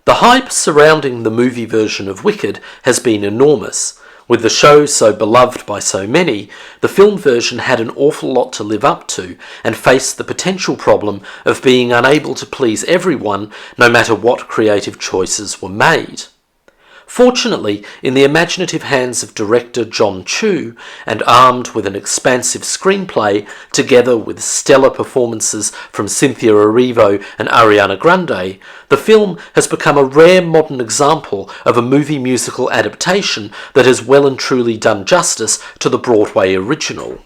The hype surrounding the movie version of Wicked has been enormous. With the show so beloved by so many, the film version had an awful lot to live up to and faced the potential problem of being unable to please everyone, no matter what creative choices were made. Fortunately, in the imaginative hands of director John Chu, and armed with an expansive screenplay, together with stellar performances from Cynthia Erivo and Ariana Grande, the film has become a rare modern example of a movie musical adaptation that has well and truly done justice to the Broadway original.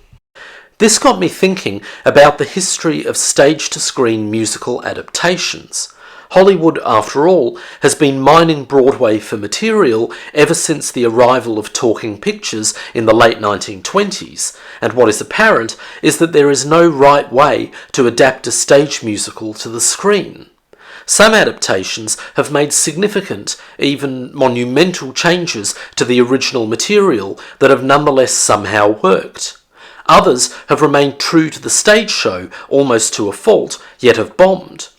This got me thinking about the history of stage-to-screen musical adaptations. Hollywood, after all, has been mining Broadway for material ever since the arrival of talking pictures in the late 1920s, and what is apparent is that there is no right way to adapt a stage musical to the screen. Some adaptations have made significant, even monumental changes to the original material that have nonetheless somehow worked. Others have remained true to the stage show almost to a fault, yet have bombed.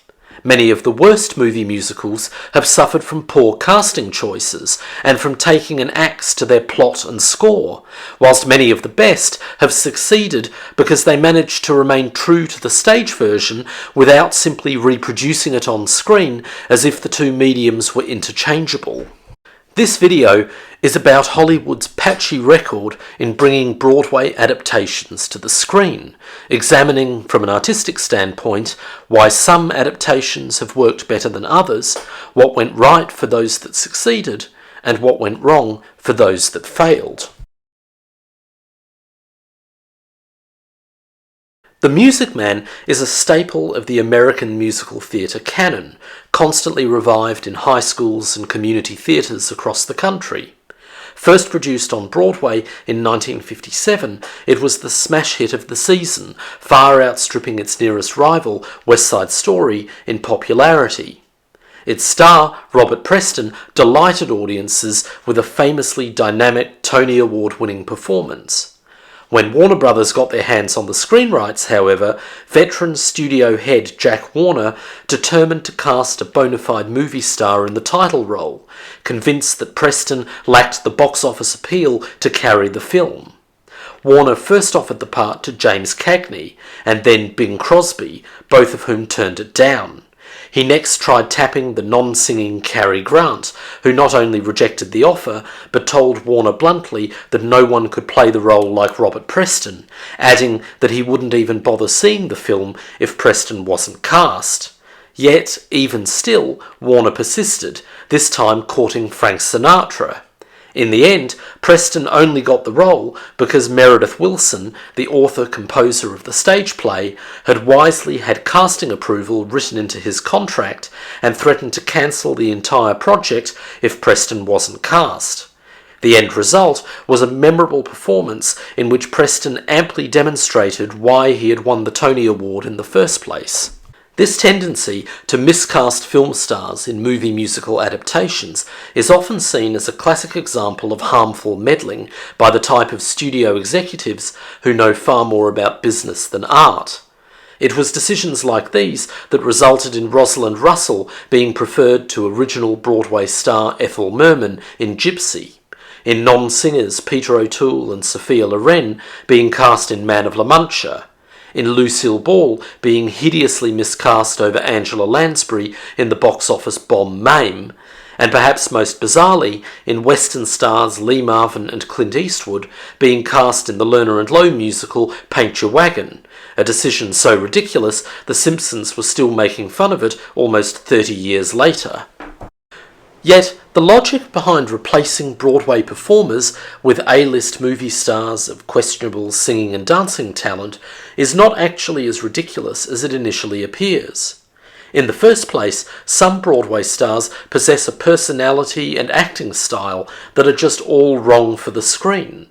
Many of the worst movie musicals have suffered from poor casting choices and from taking an axe to their plot and score, whilst many of the best have succeeded because they managed to remain true to the stage version without simply reproducing it on screen as if the two mediums were interchangeable. This video is about Hollywood's patchy record in bringing Broadway adaptations to the screen, examining from an artistic standpoint why some adaptations have worked better than others, what went right for those that succeeded, and what went wrong for those that failed. The Music Man is a staple of the American musical theatre canon, constantly revived in high schools and community theatres across the country. First produced on Broadway in 1957, it was the smash hit of the season, far outstripping its nearest rival, West Side Story, in popularity. Its star, Robert Preston, delighted audiences with a famously dynamic Tony Award-winning performance. When Warner Brothers got their hands on the screen rights, however, veteran studio head Jack Warner determined to cast a bona fide movie star in the title role, convinced that Preston lacked the box office appeal to carry the film. Warner first offered the part to James Cagney and then Bing Crosby, both of whom turned it down. He next tried tapping the non-singing Cary Grant, who not only rejected the offer, but told Warner bluntly that no one could play the role like Robert Preston, adding that he wouldn't even bother seeing the film if Preston wasn't cast. Yet, even still, Warner persisted, this time courting Frank Sinatra. In the end, Preston only got the role because Meredith Willson, the author-composer of the stage play, had wisely had casting approval written into his contract and threatened to cancel the entire project if Preston wasn't cast. The end result was a memorable performance in which Preston amply demonstrated why he had won the Tony Award in the first place. This tendency to miscast film stars in movie musical adaptations is often seen as a classic example of harmful meddling by the type of studio executives who know far more about business than art. It was decisions like these that resulted in Rosalind Russell being preferred to original Broadway star Ethel Merman in Gypsy, in non-singers Peter O'Toole and Sophia Loren being cast in Man of La Mancha, in Lucille Ball being hideously miscast over Angela Lansbury in the box office bomb Mame, and perhaps most bizarrely in Western stars Lee Marvin and Clint Eastwood being cast in the Lerner and Loewe musical Paint Your Wagon, a decision so ridiculous The Simpsons were still making fun of it almost 30 years later. Yet, the logic behind replacing Broadway performers with A-list movie stars of questionable singing and dancing talent is not actually as ridiculous as it initially appears. In the first place, some Broadway stars possess a personality and acting style that are just all wrong for the screen.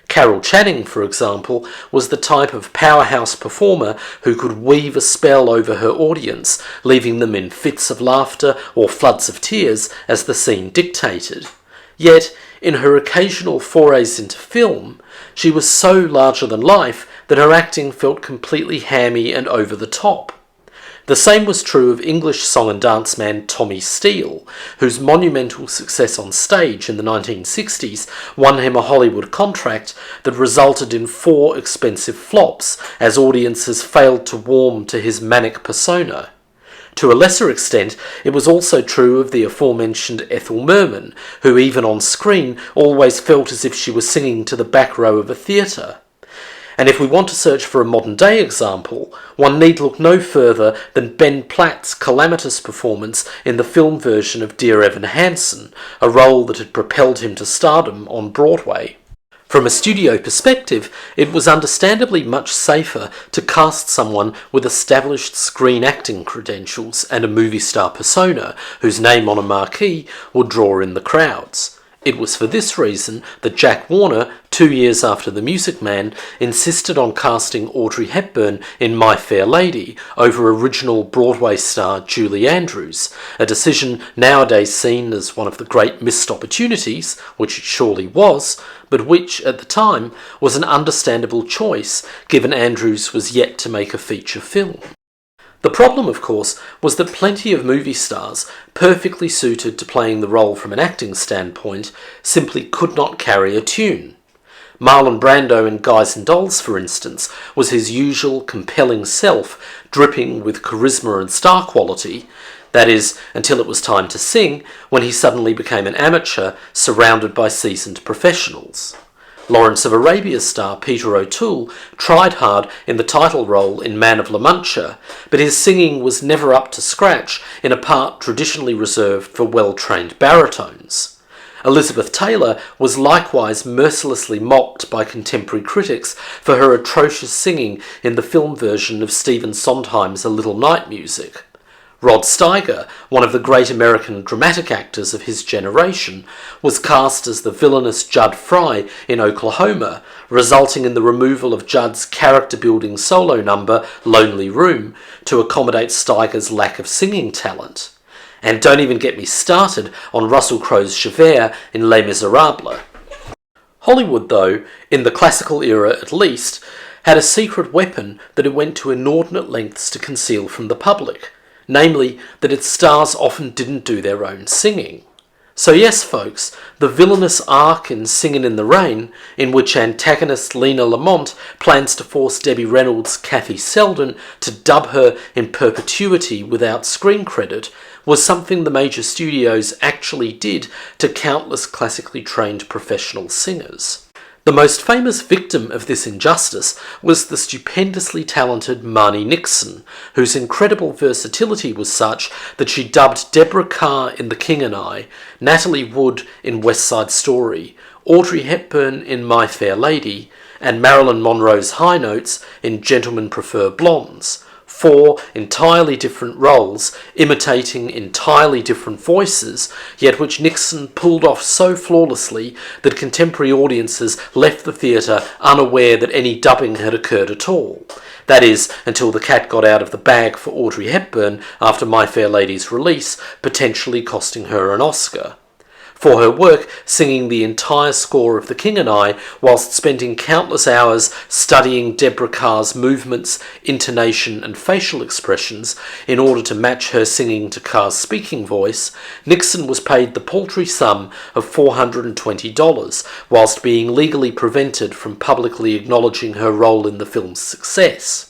Carol Channing, for example, was the type of powerhouse performer who could weave a spell over her audience, leaving them in fits of laughter or floods of tears as the scene dictated. Yet, in her occasional forays into film, she was so larger than life that her acting felt completely hammy and over the top. The same was true of English song and dance man Tommy Steele, whose monumental success on stage in the 1960s won him a Hollywood contract that resulted in 4 expensive flops as audiences failed to warm to his manic persona. To a lesser extent, it was also true of the aforementioned Ethel Merman, who even on screen always felt as if she was singing to the back row of a theatre. And if we want to search for a modern-day example, one need look no further than Ben Platt's calamitous performance in the film version of Dear Evan Hansen, a role that had propelled him to stardom on Broadway. From a studio perspective, it was understandably much safer to cast someone with established screen acting credentials and a movie star persona, whose name on a marquee would draw in the crowds. It was for this reason that Jack Warner, 2 years after The Music Man, insisted on casting Audrey Hepburn in My Fair Lady over original Broadway star Julie Andrews, a decision nowadays seen as one of the great missed opportunities, which it surely was, but which, at the time, was an understandable choice given Andrews was yet to make a feature film. The problem, of course, was that plenty of movie stars, perfectly suited to playing the role from an acting standpoint, simply could not carry a tune. Marlon Brando in Guys and Dolls, for instance, was his usual compelling self, dripping with charisma and star quality, that is, until it was time to sing, when he suddenly became an amateur surrounded by seasoned professionals. Lawrence of Arabia star Peter O'Toole tried hard in the title role in Man of La Mancha, but his singing was never up to scratch in a part traditionally reserved for well-trained baritones. Elizabeth Taylor was likewise mercilessly mocked by contemporary critics for her atrocious singing in the film version of Stephen Sondheim's A Little Night Music. Rod Steiger, one of the great American dramatic actors of his generation, was cast as the villainous Judd Fry in Oklahoma, resulting in the removal of Judd's character-building solo number, Lonely Room, to accommodate Steiger's lack of singing talent. And don't even get me started on Russell Crowe's Javert in Les Miserables. Hollywood, though, in the classical era at least, had a secret weapon that it went to inordinate lengths to conceal from the public, namely that its stars often didn't do their own singing. So yes, folks, the villainous arc in Singin' in the Rain, in which antagonist Lena Lamont plans to force Debbie Reynolds' Kathy Selden to dub her in perpetuity without screen credit, was something the major studios actually did to countless classically trained professional singers. The most famous victim of this injustice was the stupendously talented Marni Nixon, whose incredible versatility was such that she dubbed Deborah Kerr in The King and I, Natalie Wood in West Side Story, Audrey Hepburn in My Fair Lady, and Marilyn Monroe's high notes in Gentlemen Prefer Blondes, 4 entirely different roles, imitating entirely different voices, yet which Nixon pulled off so flawlessly that contemporary audiences left the theatre unaware that any dubbing had occurred at all. That is, until the cat got out of the bag for Audrey Hepburn after My Fair Lady's release, potentially costing her an Oscar. For her work singing the entire score of The King and I, whilst spending countless hours studying Deborah Kerr's movements, intonation and facial expressions in order to match her singing to Kerr's speaking voice, Nixon was paid the paltry sum of $420, whilst being legally prevented from publicly acknowledging her role in the film's success.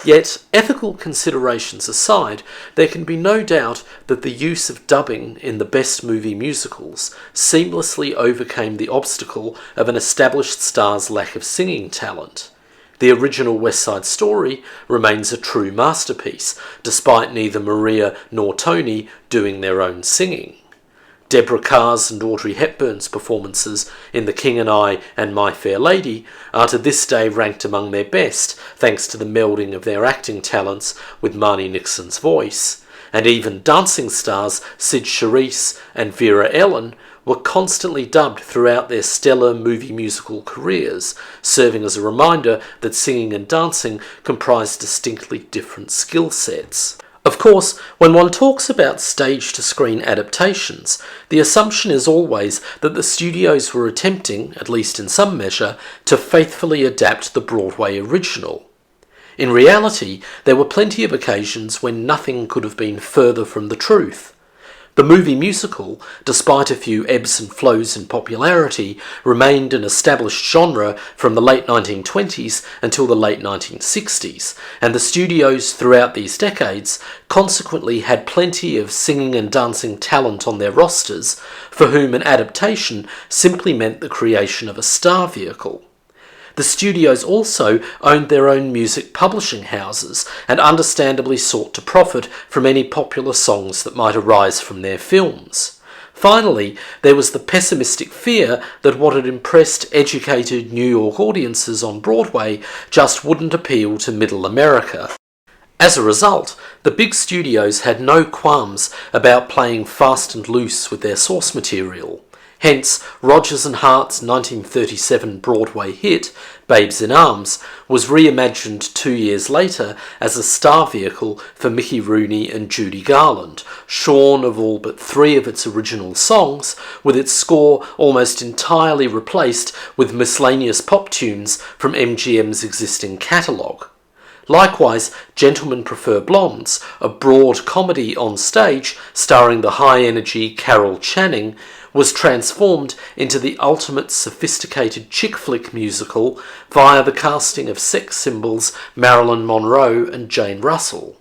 Yet, ethical considerations aside, there can be no doubt that the use of dubbing in the best movie musicals seamlessly overcame the obstacle of an established star's lack of singing talent. The original West Side Story remains a true masterpiece, despite neither Maria nor Tony doing their own singing. Deborah Kerr's and Audrey Hepburn's performances in The King and I and My Fair Lady are to this day ranked among their best, thanks to the melding of their acting talents with Marni Nixon's voice, and even dancing stars Sid Charisse and Vera Ellen were constantly dubbed throughout their stellar movie musical careers, serving as a reminder that singing and dancing comprise distinctly different skill sets. Of course, when one talks about stage-to-screen adaptations, the assumption is always that the studios were attempting, at least in some measure, to faithfully adapt the Broadway original. In reality, there were plenty of occasions when nothing could have been further from the truth. The movie musical, despite a few ebbs and flows in popularity, remained an established genre from the late 1920s until the late 1960s, and the studios throughout these decades consequently had plenty of singing and dancing talent on their rosters, for whom an adaptation simply meant the creation of a star vehicle. The studios also owned their own music publishing houses and understandably sought to profit from any popular songs that might arise from their films. Finally, there was the pessimistic fear that what had impressed educated New York audiences on Broadway just wouldn't appeal to Middle America. As a result, the big studios had no qualms about playing fast and loose with their source material. Hence, Rodgers and Hart's 1937 Broadway hit, Babes in Arms, was reimagined 2 years later as a star vehicle for Mickey Rooney and Judy Garland, shorn of all but 3 of its original songs, with its score almost entirely replaced with miscellaneous pop tunes from MGM's existing catalogue. Likewise, Gentlemen Prefer Blondes, a broad comedy on stage starring the high-energy Carol Channing, was transformed into the ultimate sophisticated chick flick musical via the casting of sex symbols Marilyn Monroe and Jane Russell.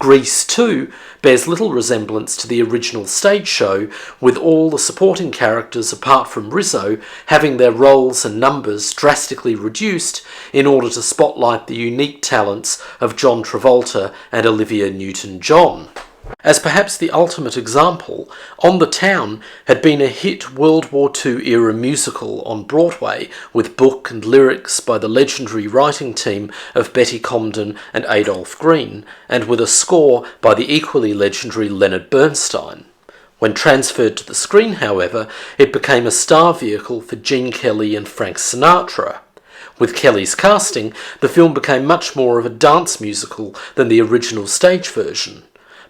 Grease 2 bears little resemblance to the original stage show, with all the supporting characters apart from Rizzo having their roles and numbers drastically reduced in order to spotlight the unique talents of John Travolta and Olivia Newton-John. As perhaps the ultimate example, On the Town had been a hit World War II era musical on Broadway, with book and lyrics by the legendary writing team of Betty Comden and Adolph Green, and with a score by the equally legendary Leonard Bernstein. When transferred to the screen, however, it became a star vehicle for Gene Kelly and Frank Sinatra. With Kelly's casting, the film became much more of a dance musical than the original stage version.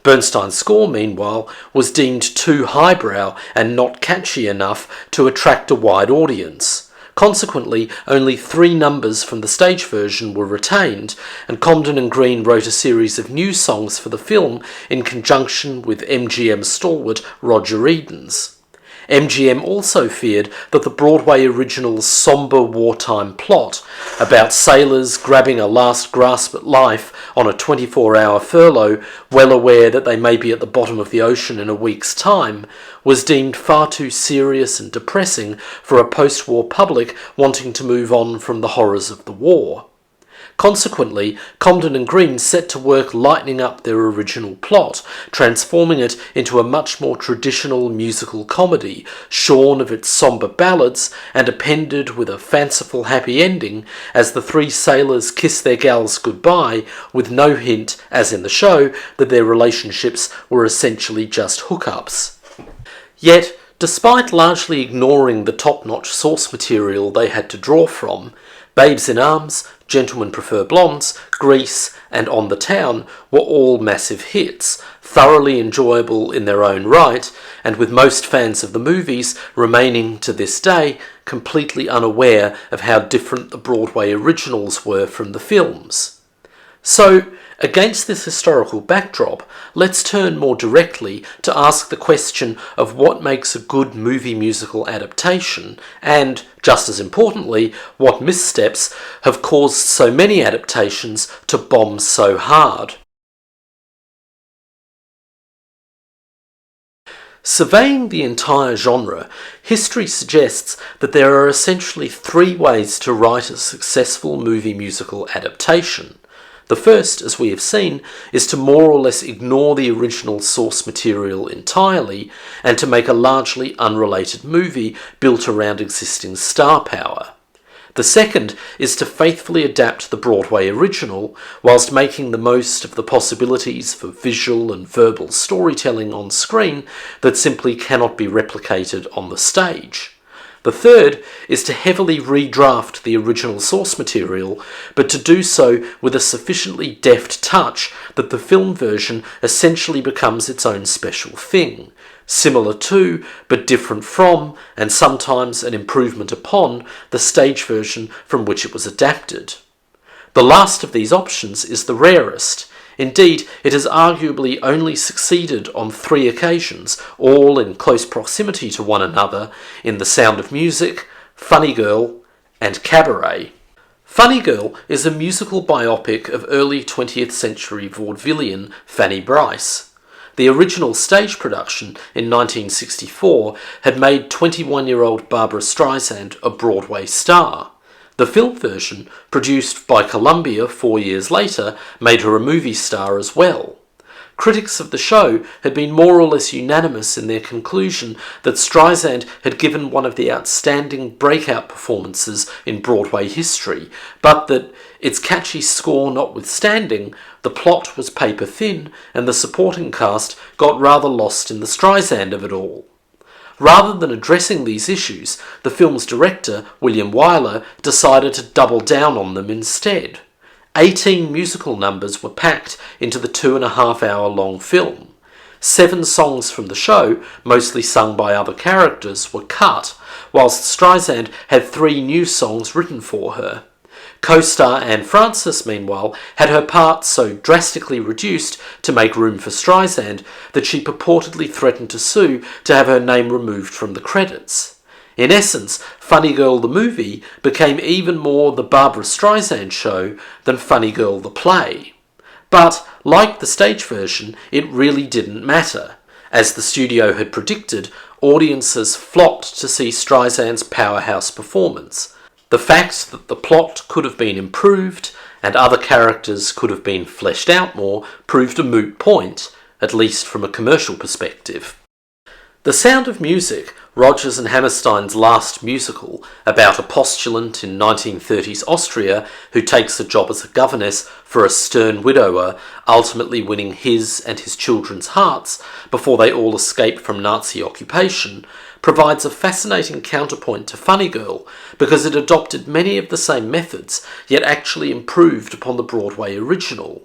Bernstein's score, meanwhile, was deemed too highbrow and not catchy enough to attract a wide audience. Consequently, only 3 numbers from the stage version were retained, and Comden and Green wrote a series of new songs for the film in conjunction with MGM stalwart Roger Edens. MGM also feared that the Broadway original's sombre wartime plot, about sailors grabbing a last grasp at life on a 24-hour furlough, well aware that they may be at the bottom of the ocean in a week's time, was deemed far too serious and depressing for a post-war public wanting to move on from the horrors of the war. Consequently, Comden and Green set to work lightening up their original plot, transforming it into a much more traditional musical comedy, shorn of its sombre ballads and appended with a fanciful happy ending as the 3 sailors kiss their gals goodbye, with no hint, as in the show, that their relationships were essentially just hookups. Yet, despite largely ignoring the top-notch source material they had to draw from, Babes in Arms, Gentlemen Prefer Blondes, Grease, and On the Town were all massive hits, thoroughly enjoyable in their own right, and with most fans of the movies remaining to this day completely unaware of how different the Broadway originals were from the films. So, against this historical backdrop, let's turn more directly to ask the question of what makes a good movie musical adaptation, and, just as importantly, what missteps have caused so many adaptations to bomb so hard. Surveying the entire genre, history suggests that there are essentially 3 ways to write a successful movie musical adaptation. The first, as we have seen, is to more or less ignore the original source material entirely and to make a largely unrelated movie built around existing star power. The second is to faithfully adapt the Broadway original whilst making the most of the possibilities for visual and verbal storytelling on screen that simply cannot be replicated on the stage. The third is to heavily redraft the original source material, but to do so with a sufficiently deft touch that the film version essentially becomes its own special thing, similar to, but different from, and sometimes an improvement upon, the stage version from which it was adapted. The last of these options is the rarest. Indeed, it has arguably only succeeded on 3 occasions, all in close proximity to one another, in The Sound of Music, Funny Girl, and Cabaret. Funny Girl is a musical biopic of early 20th century vaudevillian Fanny Brice. The original stage production in 1964 had made 21-year-old Barbra Streisand a Broadway star. The film version, produced by Columbia 4 years later, made her a movie star as well. Critics of the show had been more or less unanimous in their conclusion that Streisand had given one of the outstanding breakout performances in Broadway history, but that, its catchy score notwithstanding, the plot was paper thin and the supporting cast got rather lost in the Streisand of it all. Rather than addressing these issues, the film's director, William Wyler, decided to double down on them instead. 18 musical numbers were packed into the 2.5-hour long film. 7 songs from the show, mostly sung by other characters, were cut, whilst Streisand had 3 new songs written for her. Co-star Anne Francis, meanwhile, had her part so drastically reduced to make room for Streisand that she purportedly threatened to sue to have her name removed from the credits. In essence, Funny Girl the movie became even more the Barbra Streisand show than Funny Girl the play. But, like the stage version, it really didn't matter. As the studio had predicted, audiences flocked to see Streisand's powerhouse performance. The fact that the plot could have been improved and other characters could have been fleshed out more proved a moot point, at least from a commercial perspective. The Sound of Music, Rodgers and Hammerstein's last musical, about a postulant in 1930s Austria who takes a job as a governess for a stern widower, ultimately winning his and his children's hearts before they all escape from Nazi occupation, provides a fascinating counterpoint to Funny Girl because it adopted many of the same methods, yet actually improved upon the Broadway original.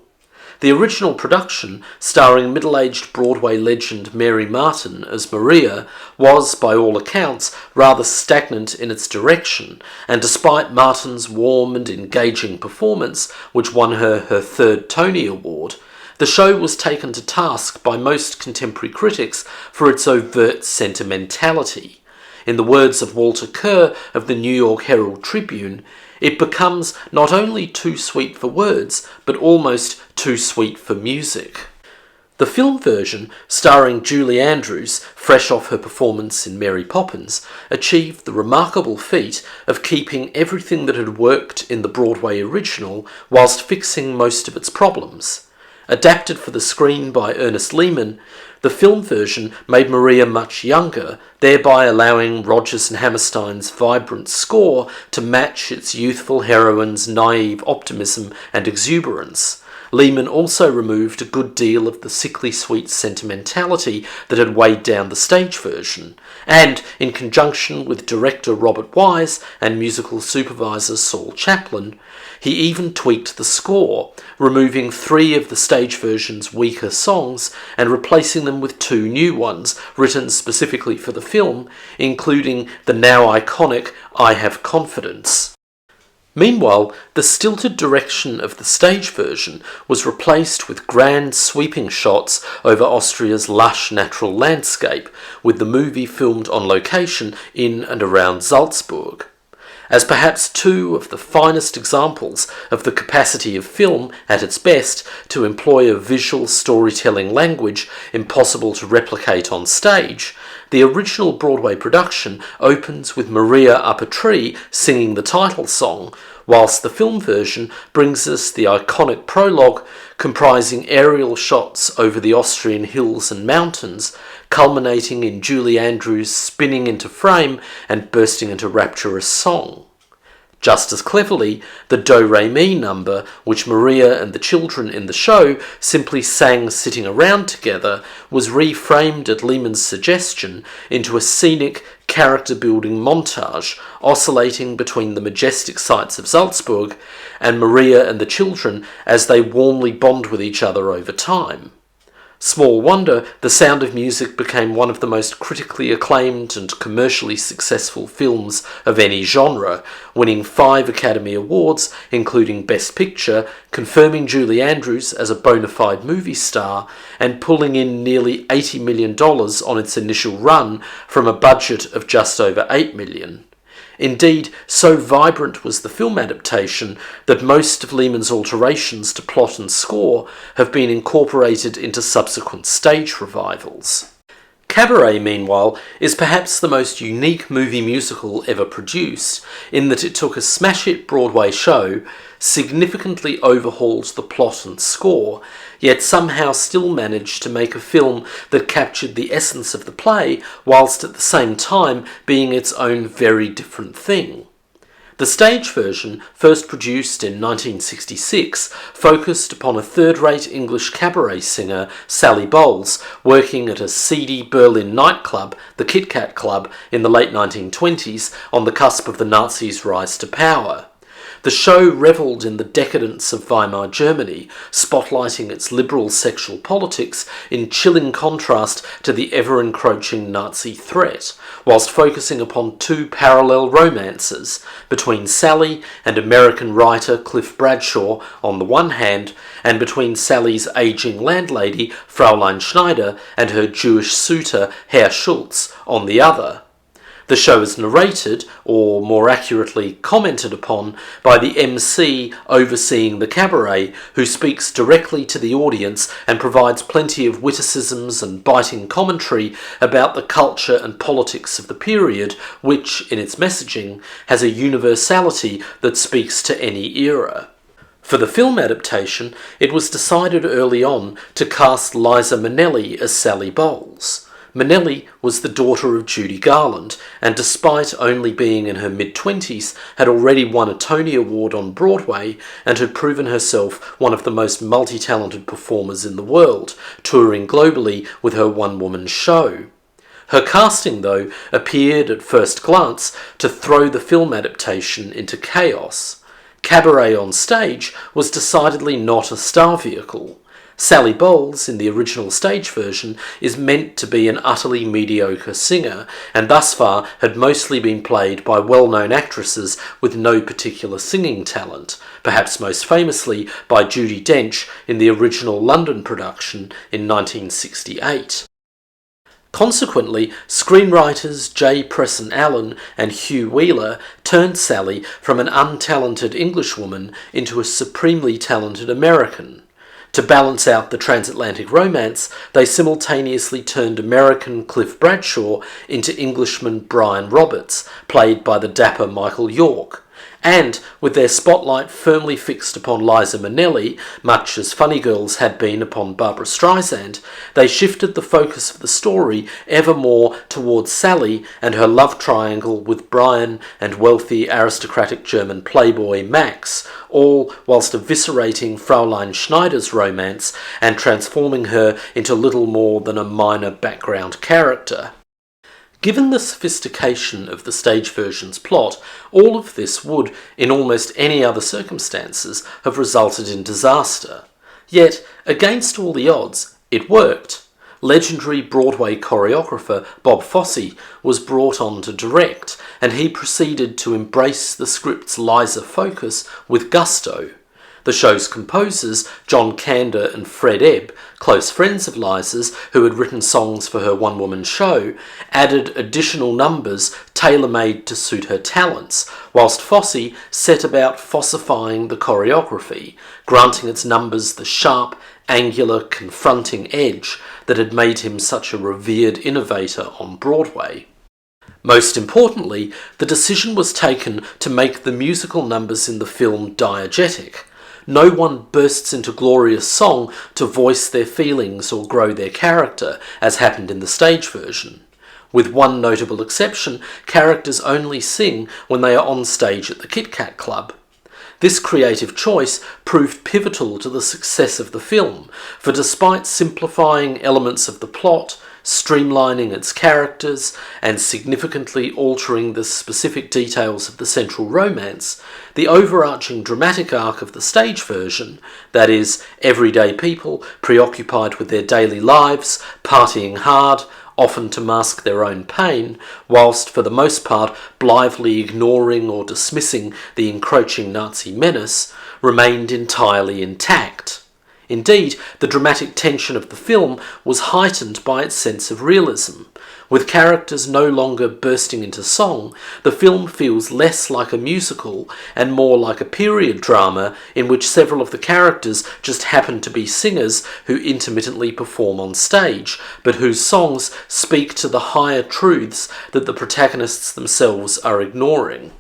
The original production, starring middle-aged Broadway legend Mary Martin as Maria, was, by all accounts, rather stagnant in its direction, and despite Martin's warm and engaging performance, which won her 3rd Tony Award, the show was taken to task by most contemporary critics for its overt sentimentality. In the words of Walter Kerr of the New York Herald Tribune, it becomes not only too sweet for words, but almost too sweet for music. The film version, starring Julie Andrews, fresh off her performance in Mary Poppins, achieved the remarkable feat of keeping everything that had worked in the Broadway original whilst fixing most of its problems. Adapted for the screen by Ernest Lehman, the film version made Maria much younger, thereby allowing Rodgers and Hammerstein's vibrant score to match its youthful heroine's naive optimism and exuberance. Lehman also removed a good deal of the sickly sweet sentimentality that had weighed down the stage version, and, in conjunction with director Robert Wise and musical supervisor Saul Chaplin, he even tweaked the score, removing 3 of the stage version's weaker songs and replacing them with 2 new ones written specifically for the film, including the now iconic I Have Confidence. Meanwhile, the stilted direction of the stage version was replaced with grand sweeping shots over Austria's lush natural landscape, with the movie filmed on location in and around Salzburg. As perhaps 2 of the finest examples of the capacity of film, at its best, to employ a visual storytelling language impossible to replicate on stage, the original Broadway production opens with Maria up a tree singing the title song, whilst the film version brings us the iconic prologue comprising aerial shots over the Austrian hills and mountains, culminating in Julie Andrews spinning into frame and bursting into rapturous song. Just as cleverly, the Do-Re-Mi number, which Maria and the children in the show simply sang sitting around together, was reframed at Lehman's suggestion into a scenic, character-building montage oscillating between the majestic sights of Salzburg and Maria and the children as they warmly bond with each other over time. Small wonder The Sound of Music became one of the most critically acclaimed and commercially successful films of any genre, winning 5 Academy Awards, including Best Picture, confirming Julie Andrews as a bona fide movie star, and pulling in nearly $80 million on its initial run from a budget of just over $8 million. Indeed, so vibrant was the film adaptation that most of Lehman's alterations to plot and score have been incorporated into subsequent stage revivals. Cabaret, meanwhile, is perhaps the most unique movie musical ever produced, in that it took a smash-hit Broadway show, significantly overhauled the plot and score, yet somehow still managed to make a film that captured the essence of the play, whilst at the same time being its own very different thing. The stage version, first produced in 1966, focused upon a third-rate English cabaret singer, Sally Bowles, working at a seedy Berlin nightclub, the Kit Kat Club, in the late 1920s, on the cusp of the Nazis' rise to power. The show revelled in the decadence of Weimar Germany, spotlighting its liberal sexual politics in chilling contrast to the ever-encroaching Nazi threat, whilst focusing upon 2 parallel romances between Sally and American writer Cliff Bradshaw on the one hand, and between Sally's ageing landlady, Fraulein Schneider, and her Jewish suitor, Herr Schultz, on the other. The show is narrated, or more accurately commented upon, by the MC overseeing the cabaret, who speaks directly to the audience and provides plenty of witticisms and biting commentary about the culture and politics of the period, which, in its messaging, has a universality that speaks to any era. For the film adaptation, it was decided early on to cast Liza Minnelli as Sally Bowles. Minnelli was the daughter of Judy Garland, and despite only being in her mid-20s, had already won a Tony Award on Broadway and had proven herself one of the most multi-talented performers in the world, touring globally with her one-woman show. Her casting, though, appeared at first glance to throw the film adaptation into chaos. Cabaret on stage was decidedly not a star vehicle. Sally Bowles, in the original stage version, is meant to be an utterly mediocre singer, and thus far had mostly been played by well-known actresses with no particular singing talent, perhaps most famously by Judi Dench in the original London production in 1968. Consequently, screenwriters J. Preston Allen and Hugh Wheeler turned Sally from an untalented Englishwoman into a supremely talented American. To balance out the transatlantic romance, they simultaneously turned American Cliff Bradshaw into Englishman Brian Roberts, played by the dapper Michael York. And, with their spotlight firmly fixed upon Liza Minnelli, much as Funny Girls had been upon Barbra Streisand, they shifted the focus of the story ever more towards Sally and her love triangle with Brian and wealthy aristocratic German playboy Max, all whilst eviscerating Fraulein Schneider's romance and transforming her into little more than a minor background character. Given the sophistication of the stage version's plot, all of this would, in almost any other circumstances, have resulted in disaster. Yet, against all the odds, it worked. Legendary Broadway choreographer Bob Fosse was brought on to direct, and he proceeded to embrace the script's Liza focus with gusto. The show's composers, John Kander and Fred Ebb, close friends of Liza's who had written songs for her one-woman show, added additional numbers tailor-made to suit her talents, whilst Fosse set about fossifying the choreography, granting its numbers the sharp, angular, confronting edge that had made him such a revered innovator on Broadway. Most importantly, the decision was taken to make the musical numbers in the film diegetic. No one bursts into glorious song to voice their feelings or grow their character, as happened in the stage version. With one notable exception, characters only sing when they are on stage at the Kit Kat Club. This creative choice proved pivotal to the success of the film, for despite simplifying elements of the plot, streamlining its characters and significantly altering the specific details of the central romance, the overarching dramatic arc of the stage version, that is, everyday people preoccupied with their daily lives, partying hard, often to mask their own pain, whilst for the most part blithely ignoring or dismissing the encroaching Nazi menace, remained entirely intact. Indeed, the dramatic tension of the film was heightened by its sense of realism. With characters no longer bursting into song, the film feels less like a musical and more like a period drama in which several of the characters just happen to be singers who intermittently perform on stage, but whose songs speak to the higher truths that the protagonists themselves are ignoring.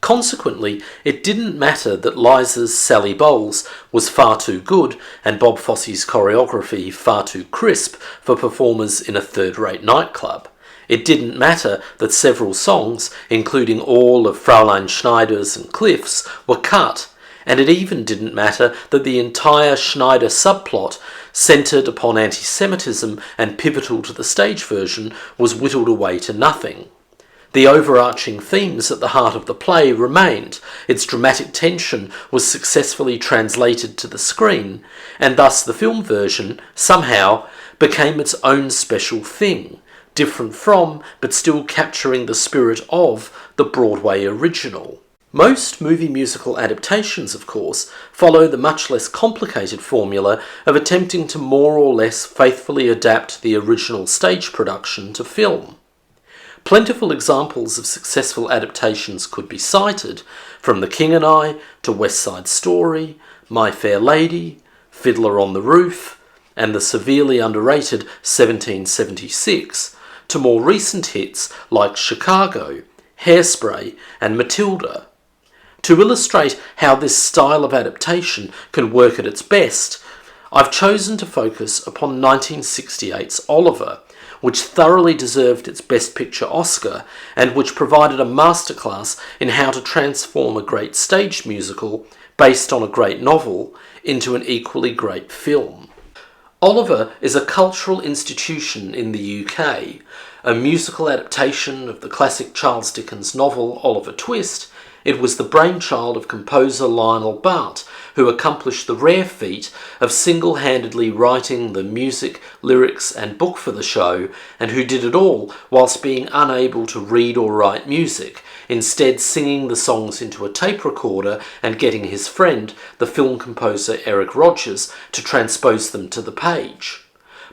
Consequently, it didn't matter that Liza's Sally Bowles was far too good and Bob Fosse's choreography far too crisp for performers in a third-rate nightclub. It didn't matter that several songs, including all of Fraulein Schneider's and Cliff's, were cut, and it even didn't matter that the entire Schneider subplot, centred upon anti-Semitism and pivotal to the stage version, was whittled away to nothing. The overarching themes at the heart of the play remained, its dramatic tension was successfully translated to the screen, and thus the film version, somehow, became its own special thing, different from, but still capturing the spirit of, the Broadway original. Most movie musical adaptations, of course, follow the much less complicated formula of attempting to more or less faithfully adapt the original stage production to film. Plentiful examples of successful adaptations could be cited, from The King and I to West Side Story, My Fair Lady, Fiddler on the Roof, and the severely underrated 1776, to more recent hits like Chicago, Hairspray, and Matilda. To illustrate how this style of adaptation can work at its best, I've chosen to focus upon 1968's Oliver, which thoroughly deserved its Best Picture Oscar and which provided a masterclass in how to transform a great stage musical based on a great novel into an equally great film. Oliver is a cultural institution in the UK, a musical adaptation of the classic Charles Dickens novel Oliver Twist. It was the brainchild of composer Lionel Bart, who accomplished the rare feat of single-handedly writing the music, lyrics and book for the show, and who did it all whilst being unable to read or write music, instead singing the songs into a tape recorder and getting his friend, the film composer Eric Rodgers, to transpose them to the page.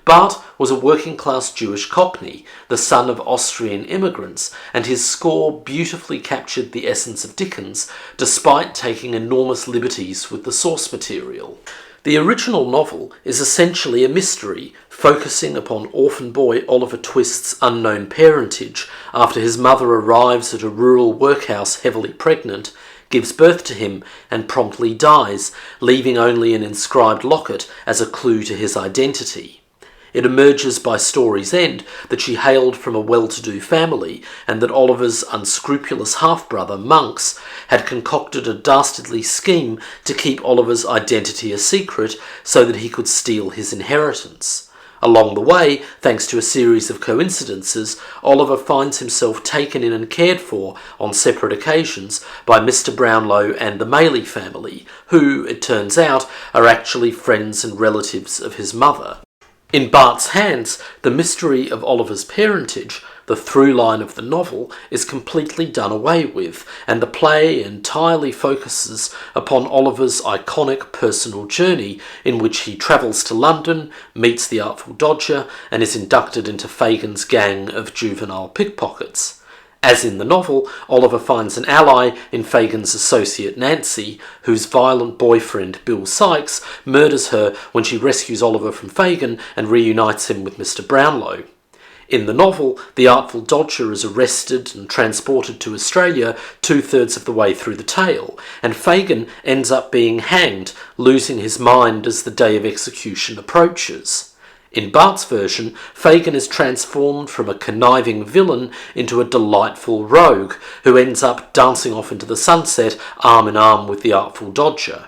Bart was a working-class Jewish Cockney, the son of Austrian immigrants, and his score beautifully captured the essence of Dickens, despite taking enormous liberties with the source material. The original novel is essentially a mystery, focusing upon orphan boy Oliver Twist's unknown parentage after his mother arrives at a rural workhouse heavily pregnant, gives birth to him, and promptly dies, leaving only an inscribed locket as a clue to his identity. It emerges by story's end that she hailed from a well-to-do family and that Oliver's unscrupulous half-brother, Monks, had concocted a dastardly scheme to keep Oliver's identity a secret so that he could steal his inheritance. Along the way, thanks to a series of coincidences, Oliver finds himself taken in and cared for on separate occasions by Mr. Brownlow and the Maley family, who, it turns out, are actually friends and relatives of his mother. In Bart's hands, the mystery of Oliver's parentage, the through line of the novel, is completely done away with, and the play entirely focuses upon Oliver's iconic personal journey in which he travels to London, meets the Artful Dodger, and is inducted into Fagin's gang of juvenile pickpockets. As in the novel, Oliver finds an ally in Fagin's associate Nancy, whose violent boyfriend Bill Sykes murders her when she rescues Oliver from Fagin and reunites him with Mr. Brownlow. In the novel, the Artful Dodger is arrested and transported to Australia 2/3 of the way through the tale, and Fagin ends up being hanged, losing his mind as the day of execution approaches. In Bart's version, Fagin is transformed from a conniving villain into a delightful rogue, who ends up dancing off into the sunset arm in arm with the Artful Dodger.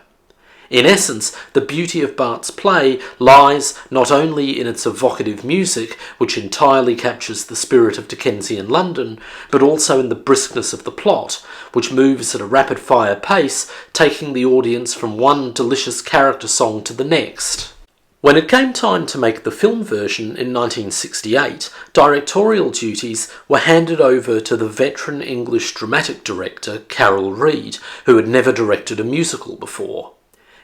In essence, the beauty of Bart's play lies not only in its evocative music, which entirely captures the spirit of Dickensian London, but also in the briskness of the plot, which moves at a rapid-fire pace, taking the audience from one delicious character song to the next. When it came time to make the film version in 1968, directorial duties were handed over to the veteran English dramatic director Carol Reed, who had never directed a musical before.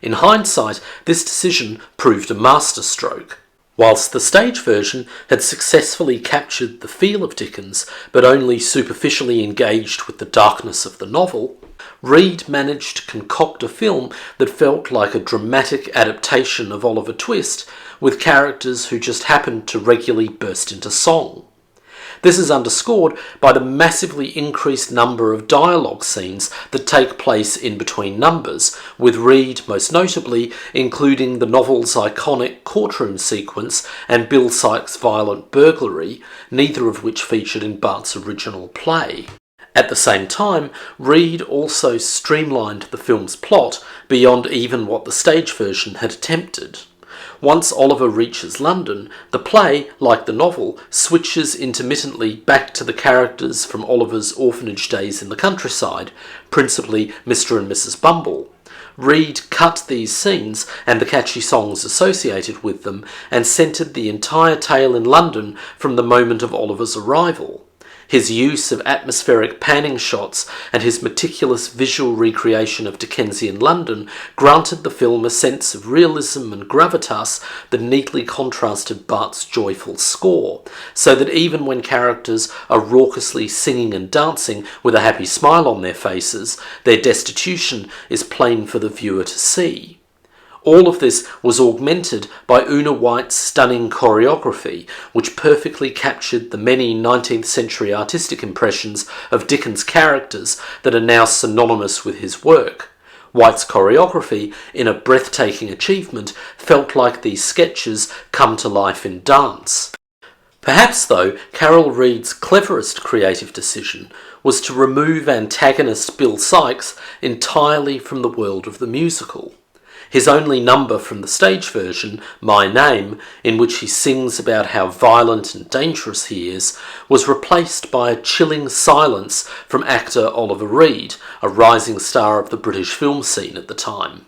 In hindsight, this decision proved a masterstroke. Whilst the stage version had successfully captured the feel of Dickens, but only superficially engaged with the darkness of the novel, Reed managed to concoct a film that felt like a dramatic adaptation of Oliver Twist, with characters who just happened to regularly burst into song. This is underscored by the massively increased number of dialogue scenes that take place in between numbers, with Reed most notably including the novel's iconic courtroom sequence and Bill Sikes' violent burglary, neither of which featured in Bart's original play. At the same time, Reed also streamlined the film's plot beyond even what the stage version had attempted. Once Oliver reaches London, the play, like the novel, switches intermittently back to the characters from Oliver's orphanage days in the countryside, principally Mr. and Mrs. Bumble. Reed cut these scenes and the catchy songs associated with them and centred the entire tale in London from the moment of Oliver's arrival. His use of atmospheric panning shots and his meticulous visual recreation of Dickensian London granted the film a sense of realism and gravitas that neatly contrasted Bart's joyful score, so that even when characters are raucously singing and dancing with a happy smile on their faces, their destitution is plain for the viewer to see. All of this was augmented by Una White's stunning choreography, which perfectly captured the many 19th century artistic impressions of Dickens' characters that are now synonymous with his work. White's choreography, in a breathtaking achievement, felt like these sketches come to life in dance. Perhaps, though, Carol Reed's cleverest creative decision was to remove antagonist Bill Sikes entirely from the world of the musical. His only number from the stage version, My Name, in which he sings about how violent and dangerous he is, was replaced by a chilling silence from actor Oliver Reed, a rising star of the British film scene at the time.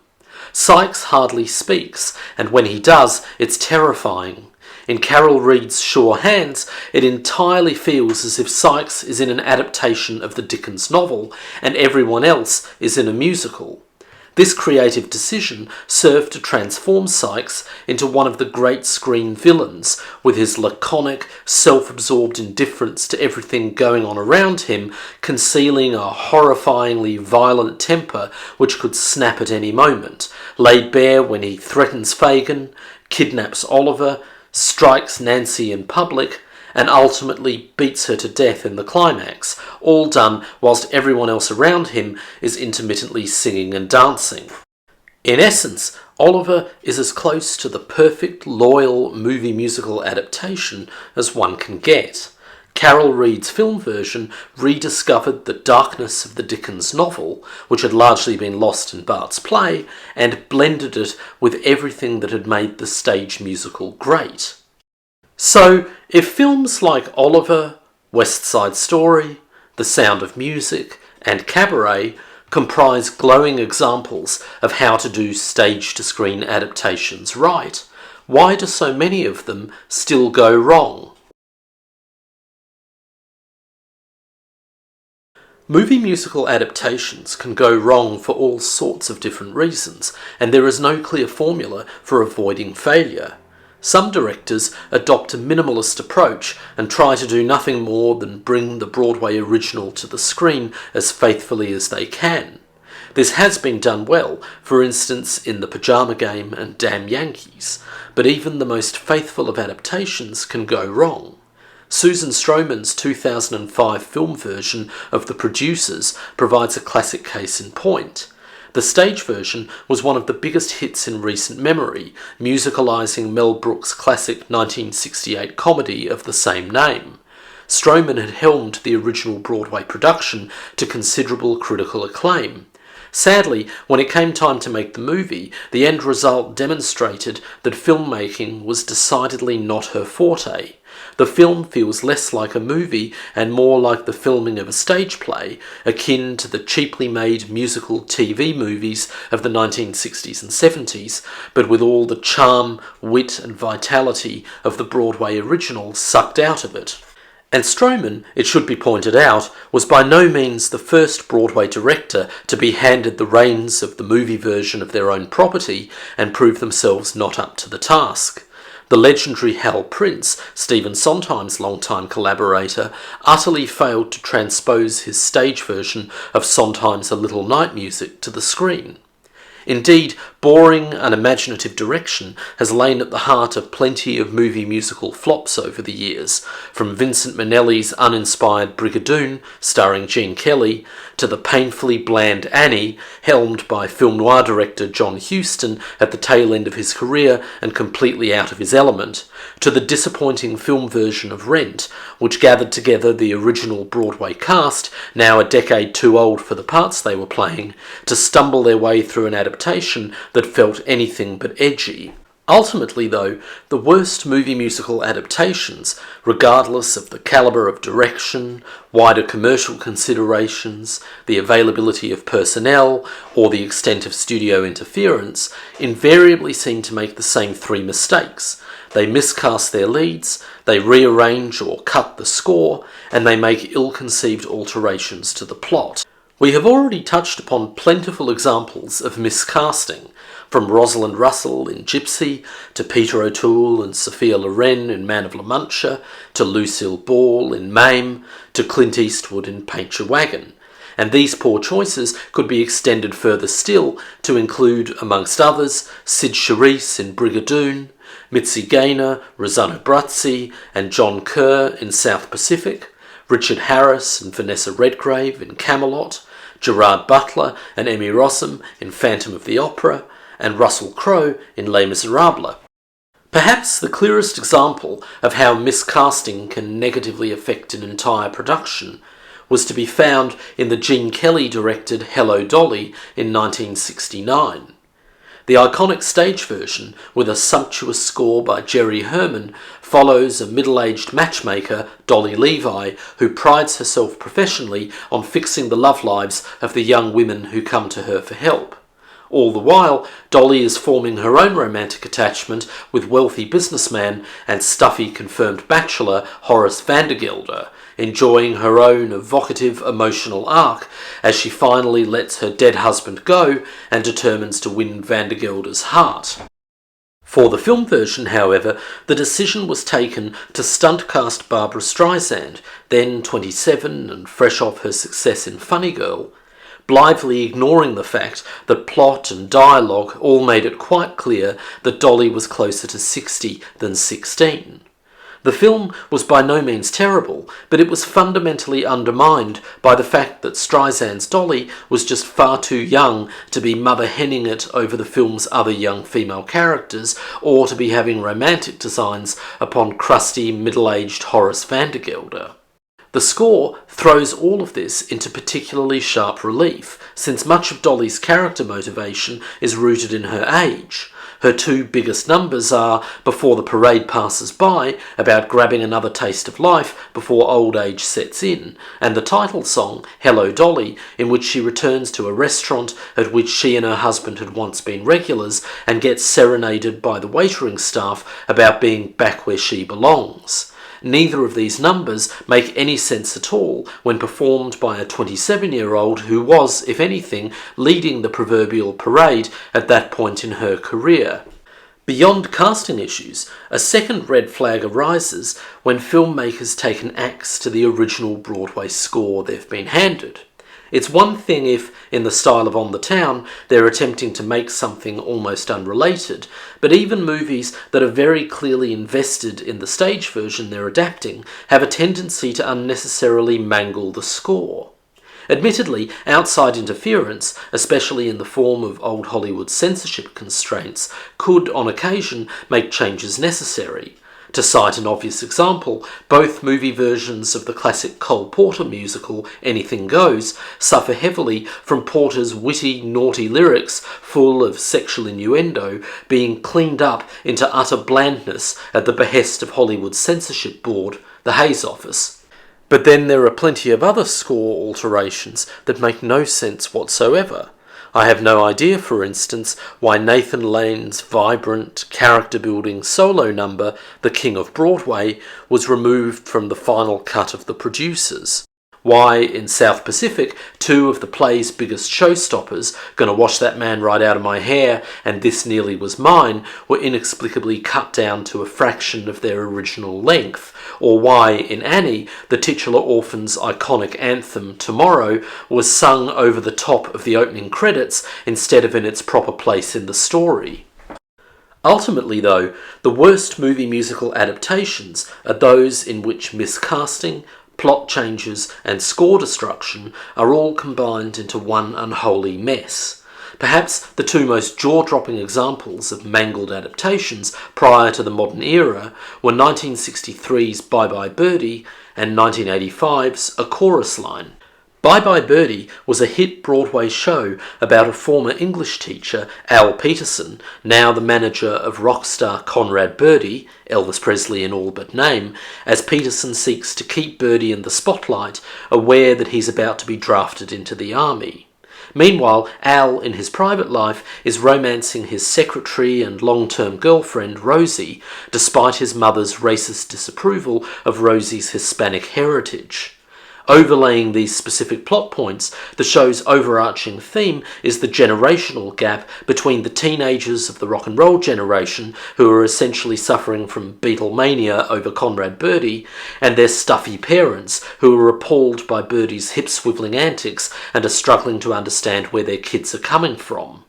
Sikes hardly speaks, and when he does, it's terrifying. In Carol Reed's sure hands, it entirely feels as if Sikes is in an adaptation of the Dickens novel, and everyone else is in a musical. This creative decision served to transform Sikes into one of the great screen villains, with his laconic, self-absorbed indifference to everything going on around him, concealing a horrifyingly violent temper which could snap at any moment, laid bare when he threatens Fagin, kidnaps Oliver, strikes Nancy in public, and ultimately beats her to death in the climax, all done whilst everyone else around him is intermittently singing and dancing. In essence, Oliver is as close to the perfect, loyal movie musical adaptation as one can get. Carol Reed's film version rediscovered the darkness of the Dickens novel, which had largely been lost in Bart's play, and blended it with everything that had made the stage musical great. So, if films like Oliver, West Side Story, The Sound of Music, and Cabaret comprise glowing examples of how to do stage-to-screen adaptations right, why do so many of them still go wrong? Movie musical adaptations can go wrong for all sorts of different reasons, and there is no clear formula for avoiding failure. Some directors adopt a minimalist approach and try to do nothing more than bring the Broadway original to the screen as faithfully as they can. This has been done well, for instance in The Pajama Game and Damn Yankees, but even the most faithful of adaptations can go wrong. Susan Stroman's 2005 film version of The Producers provides a classic case in point. The stage version was one of the biggest hits in recent memory, musicalising Mel Brooks' classic 1968 comedy of the same name. Stroman had helmed the original Broadway production to considerable critical acclaim. Sadly, when it came time to make the movie, the end result demonstrated that filmmaking was decidedly not her forte. The film feels less like a movie and more like the filming of a stage play, akin to the cheaply made musical TV movies of the 1960s and 70s, but with all the charm, wit and vitality of the Broadway original sucked out of it. And Strowman, it should be pointed out, was by no means the first Broadway director to be handed the reins of the movie version of their own property and prove themselves not up to the task. The legendary Hal Prince, Stephen Sondheim's longtime collaborator, utterly failed to transpose his stage version of Sondheim's A Little Night Music to the screen. Indeed, boring, unimaginative direction has lain at the heart of plenty of movie musical flops over the years, from Vincent Minnelli's uninspired Brigadoon, starring Gene Kelly, to the painfully bland Annie, helmed by film noir director John Huston at the tail end of his career and completely out of his element, to the disappointing film version of Rent, which gathered together the original Broadway cast, now a decade too old for the parts they were playing, to stumble their way through an adaptation that felt anything but edgy. Ultimately, though, the worst movie musical adaptations, regardless of the calibre of direction, wider commercial considerations, the availability of personnel, or the extent of studio interference, invariably seem to make the same three mistakes. They miscast their leads, they rearrange or cut the score, and they make ill-conceived alterations to the plot. We have already touched upon plentiful examples of miscasting, from Rosalind Russell in Gypsy, to Peter O'Toole and Sophia Loren in Man of La Mancha, to Lucille Ball in Mame, to Clint Eastwood in Paint Your Wagon. And these poor choices could be extended further still to include, amongst others, Sid Charisse in Brigadoon, Mitzi Gaynor, Rosanna Brazzi, and John Kerr in South Pacific, Richard Harris and Vanessa Redgrave in Camelot, Gerard Butler and Emmy Rossum in Phantom of the Opera, and Russell Crowe in Les Miserables. Perhaps the clearest example of how miscasting can negatively affect an entire production was to be found in the Gene Kelly-directed Hello, Dolly in 1969. The iconic stage version, with a sumptuous score by Jerry Herman, follows a middle-aged matchmaker, Dolly Levi, who prides herself professionally on fixing the love lives of the young women who come to her for help. All the while, Dolly is forming her own romantic attachment with wealthy businessman and stuffy confirmed bachelor Horace Vandergelder, enjoying her own evocative emotional arc as she finally lets her dead husband go and determines to win Vandergelder's heart. For the film version, however, the decision was taken to stunt cast Barbra Streisand, then 27 and fresh off her success in Funny Girl, blithely ignoring the fact that plot and dialogue all made it quite clear that Dolly was closer to 60 than 16. The film was by no means terrible, but it was fundamentally undermined by the fact that Streisand's Dolly was just far too young to be mother-henning it over the film's other young female characters, or to be having romantic designs upon crusty, middle-aged Horace Vandergelder. The score throws all of this into particularly sharp relief, since much of Dolly's character motivation is rooted in her age. Her two biggest numbers are Before the Parade Passes By, about grabbing another taste of life before old age sets in, and the title song, Hello Dolly, in which she returns to a restaurant at which she and her husband had once been regulars and gets serenaded by the waitering staff about being back where she belongs. Neither of these numbers make any sense at all when performed by a 27-year-old who was, if anything, leading the proverbial parade at that point in her career. Beyond casting issues, a second red flag arises when filmmakers take an axe to the original Broadway score they've been handed. It's one thing if, in the style of On the Town, they're attempting to make something almost unrelated, but even movies that are very clearly invested in the stage version they're adapting have a tendency to unnecessarily mangle the score. Admittedly, outside interference, especially in the form of old Hollywood censorship constraints, could, on occasion, make changes necessary. To cite an obvious example, both movie versions of the classic Cole Porter musical Anything Goes suffer heavily from Porter's witty, naughty lyrics full of sexual innuendo being cleaned up into utter blandness at the behest of Hollywood's censorship board, the Hays Office. But then there are plenty of other score alterations that make no sense whatsoever. I have no idea, for instance, why Nathan Lane's vibrant, character-building solo number, The King of Broadway, was removed from the final cut of the producers. Why, in South Pacific, two of the play's biggest showstoppers, Gonna Wash That Man Right Out of My Hair and This Nearly Was Mine, were inexplicably cut down to a fraction of their original length, or why, in Annie, the titular orphan's iconic anthem, Tomorrow, was sung over the top of the opening credits instead of in its proper place in the story. Ultimately, though, the worst movie musical adaptations are those in which miscasting, plot changes and score destruction are all combined into one unholy mess. Perhaps the two most jaw-dropping examples of mangled adaptations prior to the modern era were 1963's Bye Bye Birdie and 1985's A Chorus Line. Bye Bye Birdie was a hit Broadway show about a former English teacher, Al Peterson, now the manager of rock star Conrad Birdie, Elvis Presley in all but name, as Peterson seeks to keep Birdie in the spotlight, aware that he's about to be drafted into the army. Meanwhile, Al, in his private life, is romancing his secretary and long-term girlfriend, Rosie, despite his mother's racist disapproval of Rosie's Hispanic heritage. Overlaying these specific plot points, the show's overarching theme is the generational gap between the teenagers of the rock and roll generation, who are essentially suffering from Beatlemania over Conrad Birdie, and their stuffy parents, who are appalled by Birdie's hip-swiveling antics and are struggling to understand where their kids are coming from.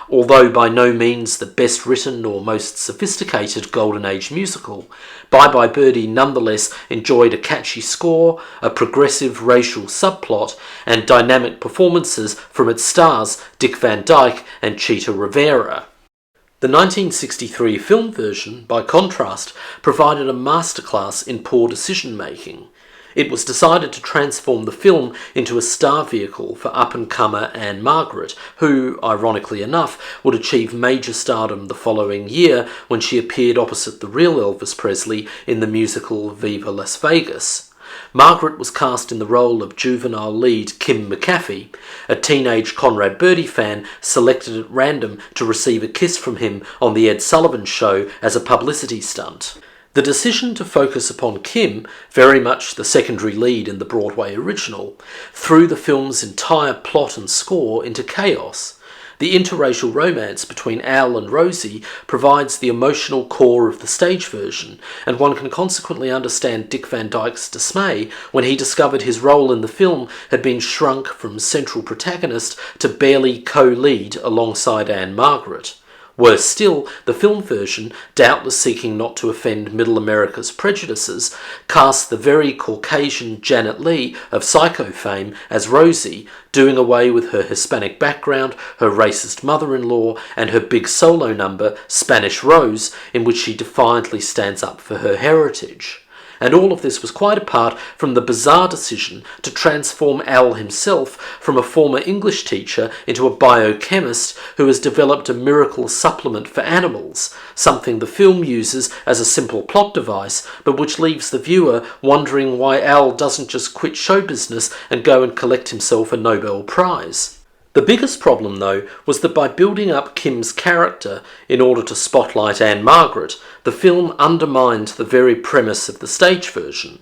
Although by no means the best written or most sophisticated Golden Age musical, Bye Bye Birdie nonetheless enjoyed a catchy score, a progressive racial subplot, and dynamic performances from its stars Dick Van Dyke and Cheetah Rivera. The 1963 film version, by contrast, provided a masterclass in poor decision-making. It was decided to transform the film into a star vehicle for up-and-comer Anne Margaret, who, ironically enough, would achieve major stardom the following year when she appeared opposite the real Elvis Presley in the musical Viva Las Vegas. Margaret was cast in the role of juvenile lead Kim McAfee, a teenage Conrad Birdie fan selected at random to receive a kiss from him on The Ed Sullivan Show as a publicity stunt. The decision to focus upon Kim, very much the secondary lead in the Broadway original, threw the film's entire plot and score into chaos. The interracial romance between Al and Rosie provides the emotional core of the stage version, and one can consequently understand Dick Van Dyke's dismay when he discovered his role in the film had been shrunk from central protagonist to barely co-lead alongside Anne Margaret. Worse still, the film version, doubtless seeking not to offend Middle America's prejudices, cast the very Caucasian Janet Leigh of Psycho fame as Rosie, doing away with her Hispanic background, her racist mother-in-law, and her big solo number, Spanish Rose, in which she defiantly stands up for her heritage. And all of this was quite apart from the bizarre decision to transform Al himself from a former English teacher into a biochemist who has developed a miracle supplement for animals, something the film uses as a simple plot device, but which leaves the viewer wondering why Al doesn't just quit show business and go and collect himself a Nobel Prize. The biggest problem, though, was that by building up Kim's character in order to spotlight Anne Margaret, the film undermined the very premise of the stage version.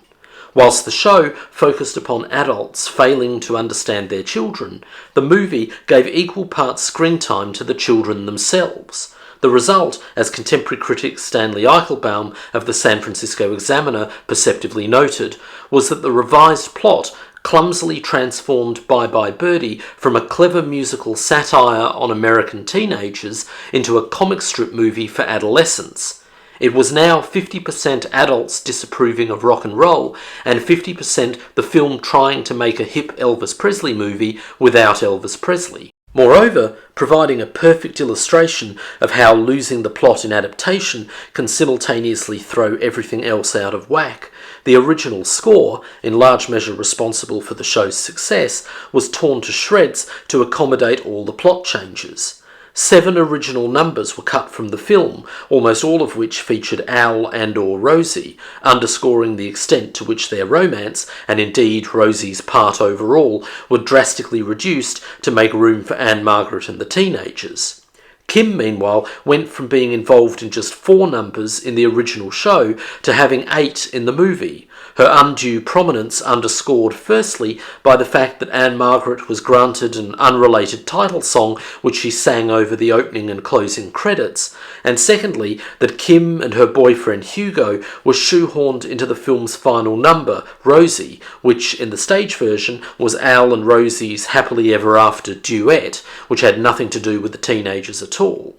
Whilst the show focused upon adults failing to understand their children, the movie gave equal parts screen time to the children themselves. The result, as contemporary critic Stanley Eichelbaum of the San Francisco Examiner perceptively noted, was that the revised plot clumsily transformed Bye Bye Birdie from a clever musical satire on American teenagers into a comic strip movie for adolescents. It was now 50% adults disapproving of rock and roll, and 50% the film trying to make a hip Elvis Presley movie without Elvis Presley. Moreover, providing a perfect illustration of how losing the plot in adaptation can simultaneously throw everything else out of whack, the original score, in large measure responsible for the show's success, was torn to shreds to accommodate all the plot changes. 7 original numbers were cut from the film, almost all of which featured Al and/or Rosie, underscoring the extent to which their romance, and indeed Rosie's part overall, were drastically reduced to make room for Anne-Margaret and the teenagers. Kim, meanwhile, went from being involved in just 4 numbers in the original show to having 8 in the movie, her undue prominence underscored firstly by the fact that Anne-Margaret was granted an unrelated title song which she sang over the opening and closing credits, and secondly that Kim and her boyfriend Hugo were shoehorned into the film's final number, Rosie, which in the stage version was Al and Rosie's happily ever after duet, which had nothing to do with the teenagers at all.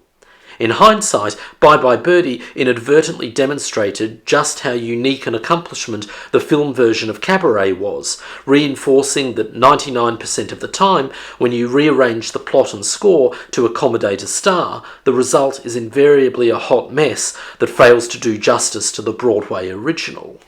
In hindsight, Bye Bye Birdie inadvertently demonstrated just how unique an accomplishment the film version of Cabaret was, reinforcing that 99% of the time, when you rearrange the plot and score to accommodate a star, the result is invariably a hot mess that fails to do justice to the Broadway original.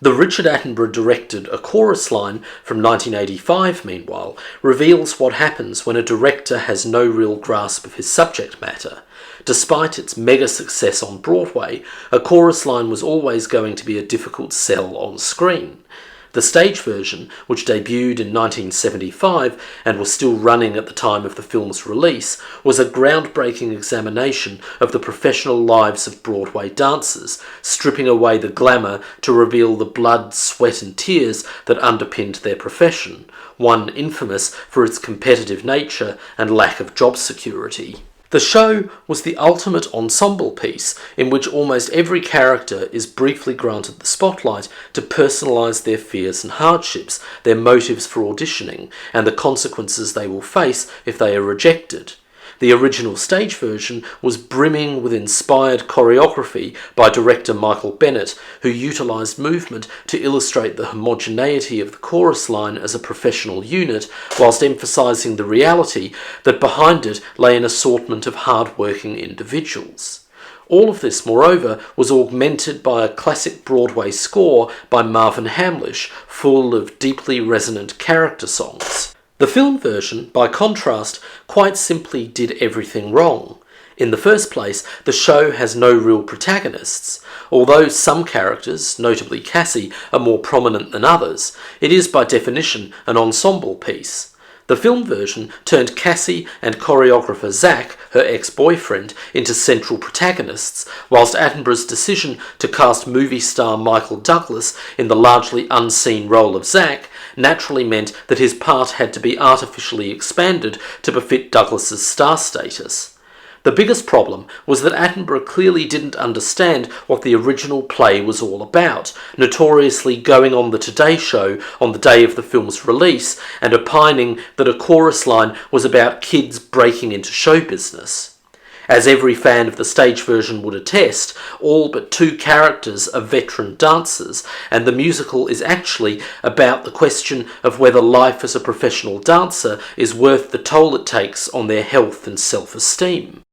The Richard Attenborough-directed A Chorus Line from 1985, meanwhile, reveals what happens when a director has no real grasp of his subject matter. Despite its mega success on Broadway, A Chorus Line was always going to be a difficult sell on screen. The stage version, which debuted in 1975 and was still running at the time of the film's release, was a groundbreaking examination of the professional lives of Broadway dancers, stripping away the glamour to reveal the blood, sweat and tears that underpinned their profession, one infamous for its competitive nature and lack of job security. The show was the ultimate ensemble piece in which almost every character is briefly granted the spotlight to personalise their fears and hardships, their motives for auditioning, and the consequences they will face if they are rejected. The original stage version was brimming with inspired choreography by director Michael Bennett, who utilised movement to illustrate the homogeneity of the chorus line as a professional unit, whilst emphasising the reality that behind it lay an assortment of hard-working individuals. All of this, moreover, was augmented by a classic Broadway score by Marvin Hamlisch, full of deeply resonant character songs. The film version, by contrast, quite simply did everything wrong. In the first place, the show has no real protagonists. Although some characters, notably Cassie, are more prominent than others, it is by definition an ensemble piece. The film version turned Cassie and choreographer Zach, her ex-boyfriend, into central protagonists, whilst Attenborough's decision to cast movie star Michael Douglas in the largely unseen role of Zach naturally meant that his part had to be artificially expanded to befit Douglas's star status. The biggest problem was that Attenborough clearly didn't understand what the original play was all about, notoriously going on the Today Show on the day of the film's release and opining that A Chorus Line was about kids breaking into show business. As every fan of the stage version would attest, all but 2 characters are veteran dancers, and the musical is actually about the question of whether life as a professional dancer is worth the toll it takes on their health and self-esteem.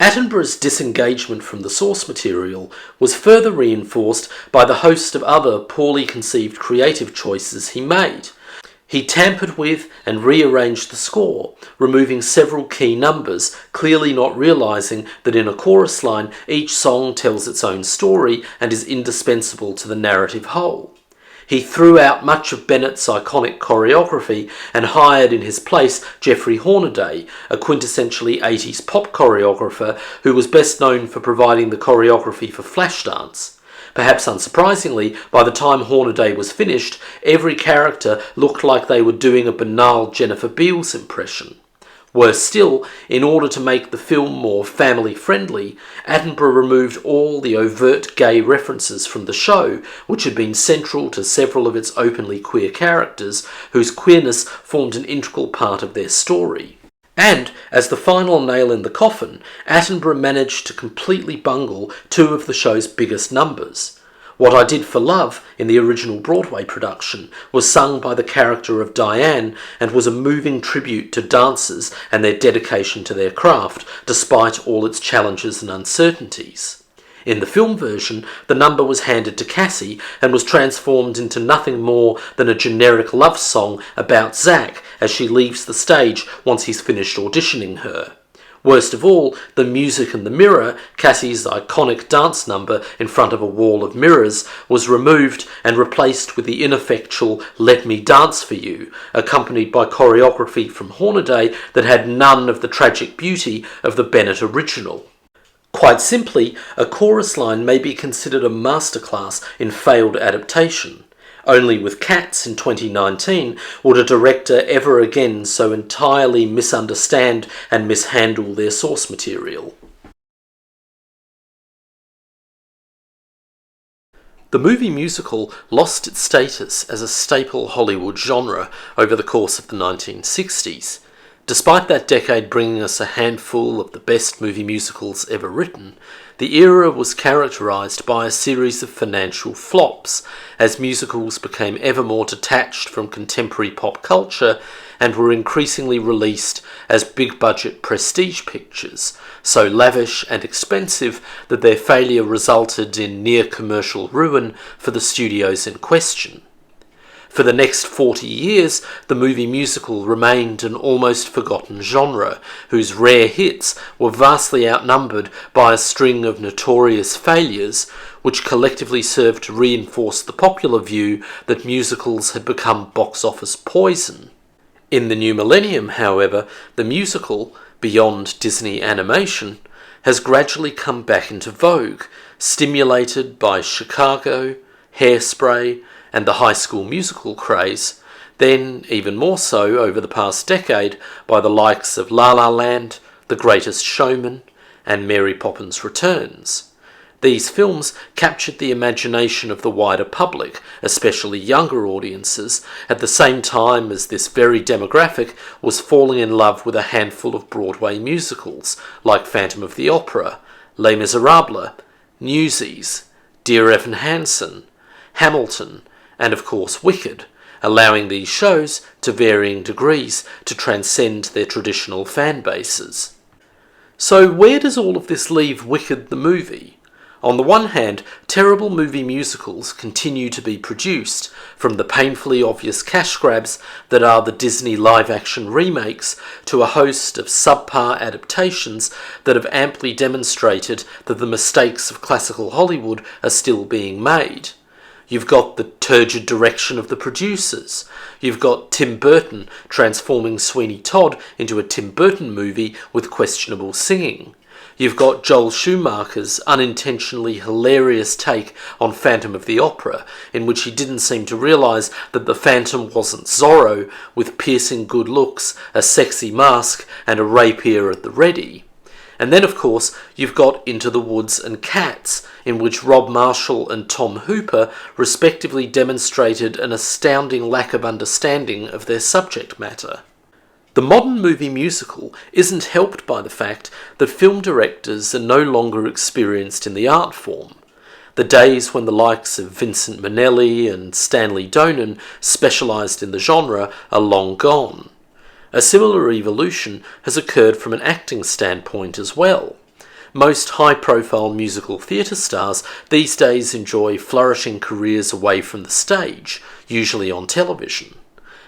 Attenborough's disengagement from the source material was further reinforced by the host of other poorly conceived creative choices he made. He tampered with and rearranged the score, removing several key numbers, clearly not realising that in A Chorus Line each song tells its own story and is indispensable to the narrative whole. He threw out much of Bennett's iconic choreography and hired in his place Jeffrey Hornaday, a quintessentially 80s pop choreographer who was best known for providing the choreography for Flashdance. Perhaps unsurprisingly, by the time Hornaday was finished, every character looked like they were doing a banal Jennifer Beals impression. Worse still, in order to make the film more family-friendly, Attenborough removed all the overt gay references from the show, which had been central to several of its openly queer characters, whose queerness formed an integral part of their story. And, as the final nail in the coffin, Attenborough managed to completely bungle 2 of the show's biggest numbers. What I Did for Love in the original Broadway production was sung by the character of Diane and was a moving tribute to dancers and their dedication to their craft, despite all its challenges and uncertainties. In the film version, the number was handed to Cassie and was transformed into nothing more than a generic love song about Zack as she leaves the stage once he's finished auditioning her. Worst of all, the music and the mirror, Cassie's iconic dance number in front of a wall of mirrors, was removed and replaced with the ineffectual Let Me Dance For You, accompanied by choreography from Hornaday that had none of the tragic beauty of the Bennett original. Quite simply, a chorus line may be considered a masterclass in failed adaptation. Only with Cats in 2019 would a director ever again so entirely misunderstand and mishandle their source material. The movie musical lost its status as a staple Hollywood genre over the course of the 1960s. Despite that decade bringing us a handful of the best movie musicals ever written, the era was characterised by a series of financial flops as musicals became ever more detached from contemporary pop culture and were increasingly released as big-budget prestige pictures, so lavish and expensive that their failure resulted in near-commercial ruin for the studios in question. For the next 40 years, the movie musical remained an almost forgotten genre, whose rare hits were vastly outnumbered by a string of notorious failures, which collectively served to reinforce the popular view that musicals had become box office poison. In the new millennium, however, the musical, beyond Disney animation, has gradually come back into vogue, stimulated by Chicago, Hairspray, and the High School Musical craze, then even more so over the past decade by the likes of La La Land, The Greatest Showman, and Mary Poppins Returns. These films captured the imagination of the wider public, especially younger audiences, at the same time as this very demographic was falling in love with a handful of Broadway musicals like Phantom of the Opera, Les Miserables, Newsies, Dear Evan Hansen, Hamilton, and of course Wicked, allowing these shows, to varying degrees, to transcend their traditional fan bases. So where does all of this leave Wicked the movie? On the one hand, terrible movie musicals continue to be produced, from the painfully obvious cash grabs that are the Disney live-action remakes to a host of subpar adaptations that have amply demonstrated that the mistakes of classical Hollywood are still being made. You've got the turgid direction of the producers. You've got Tim Burton transforming Sweeney Todd into a Tim Burton movie with questionable singing. You've got Joel Schumacher's unintentionally hilarious take on Phantom of the Opera, in which he didn't seem to realise that the Phantom wasn't Zorro, with piercing good looks, a sexy mask, and a rapier at the ready. And then, of course, you've got Into the Woods and Cats, in which Rob Marshall and Tom Hooper respectively demonstrated an astounding lack of understanding of their subject matter. The modern movie musical isn't helped by the fact that film directors are no longer experienced in the art form. The days when the likes of Vincent Minnelli and Stanley Donen specialised in the genre are long gone. A similar evolution has occurred from an acting standpoint as well. Most high-profile musical theatre stars these days enjoy flourishing careers away from the stage, usually on television.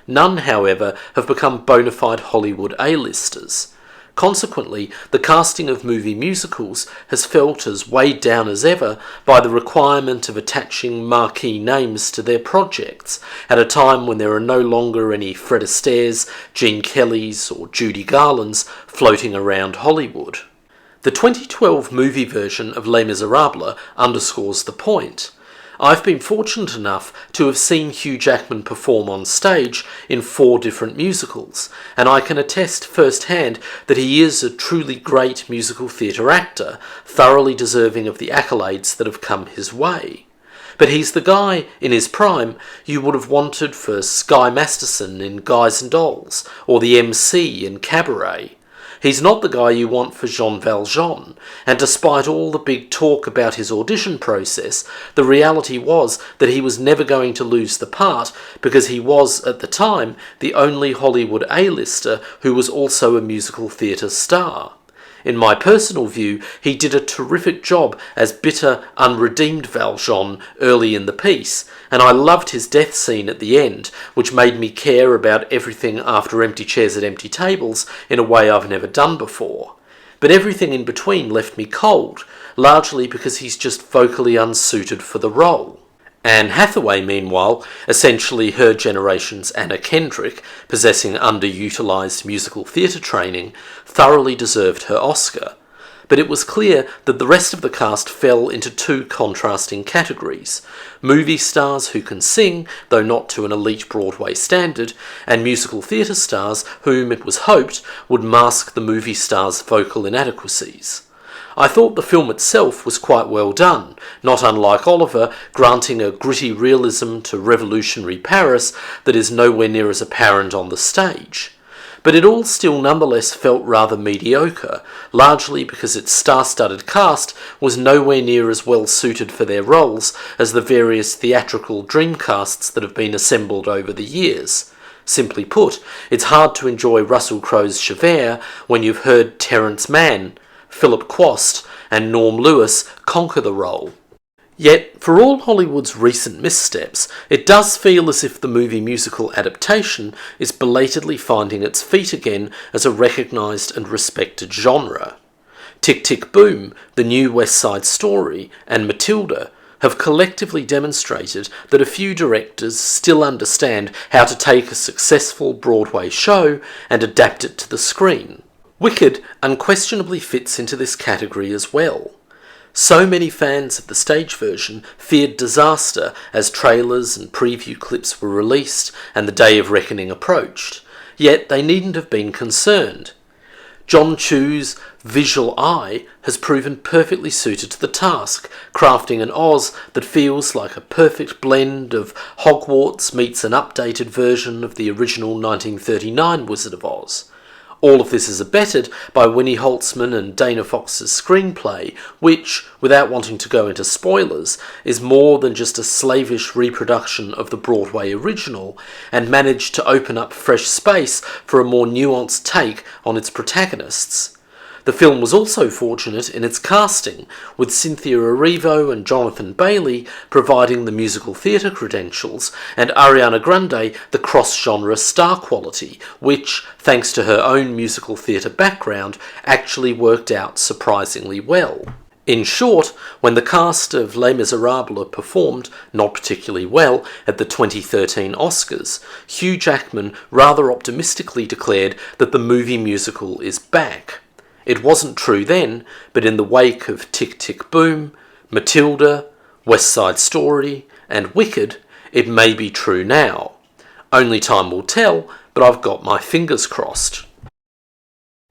None, however, have become bona fide Hollywood A-listers. Consequently, the casting of movie musicals has felt as weighed down as ever by the requirement of attaching marquee names to their projects, at a time when there are no longer any Fred Astaire's, Gene Kelly's or Judy Garland's floating around Hollywood. The 2012 movie version of Les Miserables underscores the point. I've been fortunate enough to have seen Hugh Jackman perform on stage in 4 different musicals, and I can attest firsthand that he is a truly great musical theatre actor, thoroughly deserving of the accolades that have come his way. But he's the guy, in his prime, you would have wanted for Sky Masterson in Guys and Dolls, or the MC in Cabaret. He's not the guy you want for Jean Valjean, and despite all the big talk about his audition process, the reality was that he was never going to lose the part because he was, at the time, the only Hollywood A-lister who was also a musical theatre star. In my personal view, he did a terrific job as bitter, unredeemed Valjean early in the piece, and I loved his death scene at the end, which made me care about everything after Empty Chairs at Empty Tables in a way I've never done before. But everything in between left me cold, largely because he's just vocally unsuited for the role. Anne Hathaway, meanwhile, essentially her generation's Anna Kendrick, possessing underutilised musical theatre training, thoroughly deserved her Oscar. But it was clear that the rest of the cast fell into two contrasting categories: movie stars who can sing, though not to an elite Broadway standard, and musical theatre stars whom it was hoped would mask the movie stars' vocal inadequacies. I thought the film itself was quite well done, not unlike Oliver, granting a gritty realism to revolutionary Paris that is nowhere near as apparent on the stage. But it all still nonetheless felt rather mediocre, largely because its star-studded cast was nowhere near as well suited for their roles as the various theatrical dream casts that have been assembled over the years. Simply put, it's hard to enjoy Russell Crowe's Javert when you've heard Terence Mann, Philip Quast and Norm Lewis conquer the role. Yet, for all Hollywood's recent missteps, it does feel as if the movie musical adaptation is belatedly finding its feet again as a recognised and respected genre. Tick, Tick, Boom, The New West Side Story and Matilda have collectively demonstrated that a few directors still understand how to take a successful Broadway show and adapt it to the screen. Wicked unquestionably fits into this category as well. So many fans of the stage version feared disaster as trailers and preview clips were released and the day of reckoning approached, yet they needn't have been concerned. John Chu's visual eye has proven perfectly suited to the task, crafting an Oz that feels like a perfect blend of Hogwarts meets an updated version of the original 1939 Wizard of Oz. All of this is abetted by Winnie Holtzman and Dana Fox's screenplay, which, without wanting to go into spoilers, is more than just a slavish reproduction of the Broadway original, and managed to open up fresh space for a more nuanced take on its protagonists. The film was also fortunate in its casting, with Cynthia Erivo and Jonathan Bailey providing the musical theatre credentials, and Ariana Grande the cross-genre star quality, which, thanks to her own musical theatre background, actually worked out surprisingly well. In short, when the cast of Les Miserables performed, not particularly well, at the 2013 Oscars, Hugh Jackman rather optimistically declared that the movie musical is back. It wasn't true then, but in the wake of Tick, Tick, Boom, Matilda, West Side Story, and Wicked, it may be true now. Only time will tell, but I've got my fingers crossed.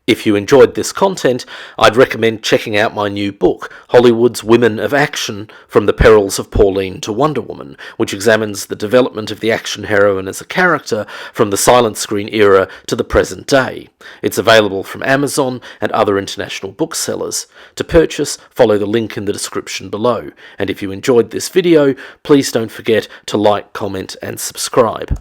If you enjoyed this content, I'd recommend checking out my new book, Hollywood's Women of Action, From the Perils of Pauline to Wonder Woman, which examines the development of the action heroine as a character from the silent screen era to the present day. It's available from Amazon and other international booksellers. To purchase, follow the link in the description below. And if you enjoyed this video, please don't forget to like, comment and subscribe.